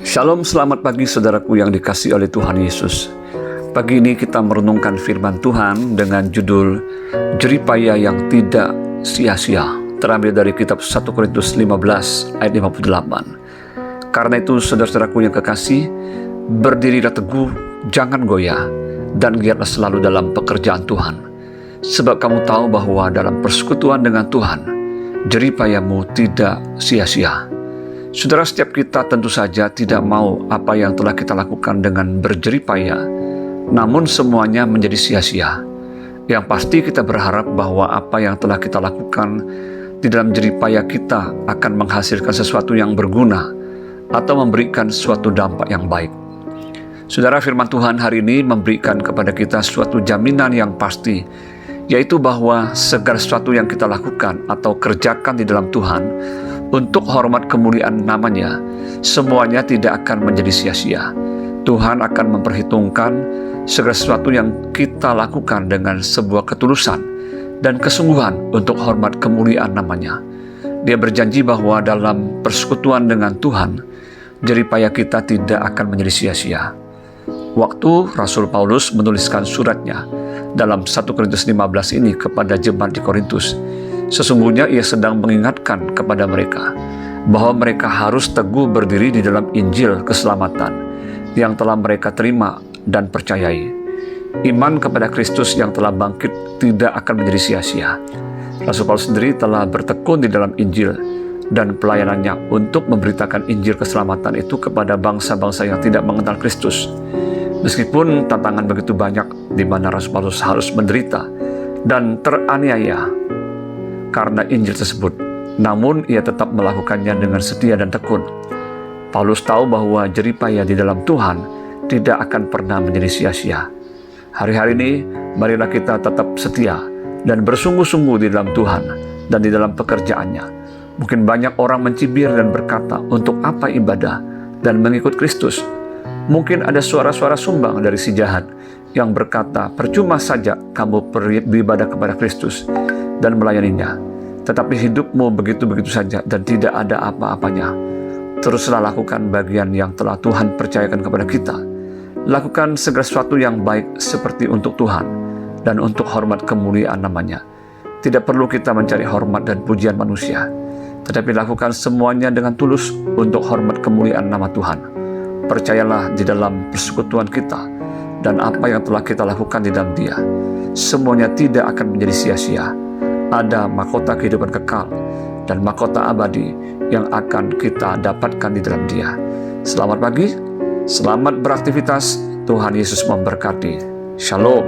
Shalom, selamat pagi saudaraku yang dikasihi oleh Tuhan Yesus. Pagi ini kita merenungkan firman Tuhan dengan judul Jeripaya yang tidak sia-sia, terambil dari kitab 1 Korintus 15 ayat 58. Karena itu saudara-saudaraku yang kekasih, berdirilah teguh, jangan goyah, dan giatlah selalu dalam pekerjaan Tuhan. Sebab kamu tahu bahwa dalam persekutuan dengan Tuhan, jeripayamu tidak sia-sia. Saudara, setiap kita tentu saja tidak mau apa yang telah kita lakukan dengan berjeripaya, namun semuanya menjadi sia-sia. Yang pasti kita berharap bahwa apa yang telah kita lakukan di dalam jeripaya kita akan menghasilkan sesuatu yang berguna atau memberikan suatu dampak yang baik. Saudara, firman Tuhan hari ini memberikan kepada kita suatu jaminan yang pasti, yaitu bahwa segala sesuatu yang kita lakukan atau kerjakan di dalam Tuhan untuk hormat kemuliaan namanya, semuanya tidak akan menjadi sia-sia. Tuhan akan memperhitungkan segala sesuatu yang kita lakukan dengan sebuah ketulusan dan kesungguhan untuk hormat kemuliaan namanya. Dia berjanji bahwa dalam persekutuan dengan Tuhan, jeripaya kita tidak akan menjadi sia-sia. Waktu Rasul Paulus menuliskan suratnya dalam 1 Korintus 15 ini kepada jemaat di Korintus, sesungguhnya ia sedang mengingatkan kepada mereka bahwa mereka harus teguh berdiri di dalam Injil keselamatan yang telah mereka terima dan percayai. Iman kepada Kristus yang telah bangkit tidak akan menjadi sia-sia. Rasul Paulus sendiri telah bertekun di dalam Injil dan pelayanannya untuk memberitakan Injil keselamatan itu kepada bangsa-bangsa yang tidak mengenal Kristus. Meskipun tantangan begitu banyak di mana Rasul Paulus harus menderita dan teraniaya karena Injil tersebut, namun ia tetap melakukannya dengan setia dan tekun. Paulus tahu bahwa jeripaya di dalam Tuhan tidak akan pernah menjadi sia-sia. Hari-hari ini, marilah kita tetap setia dan bersungguh-sungguh di dalam Tuhan dan di dalam pekerjaannya. Mungkin banyak orang mencibir dan berkata, untuk apa ibadah dan mengikut Kristus? Mungkin ada suara-suara sumbang dari si jahat yang berkata, percuma saja kamu beribadah kepada Kristus dan melayaninya, tetapi hidupmu begitu-begitu saja dan tidak ada apa-apanya. Teruslah lakukan bagian yang telah Tuhan percayakan kepada kita. Lakukan segala sesuatu yang baik seperti untuk Tuhan dan untuk hormat kemuliaan namanya. Tidak perlu kita mencari hormat dan pujian manusia, tetapi lakukan semuanya dengan tulus untuk hormat kemuliaan nama Tuhan. Percayalah di dalam persekutuan kita dan apa yang telah kita lakukan di dalam Dia, semuanya tidak akan menjadi sia-sia. Ada mahkota kehidupan kekal dan mahkota abadi yang akan kita dapatkan di dalam Dia. Selamat pagi, selamat beraktivitas. Tuhan Yesus memberkati. Shalom.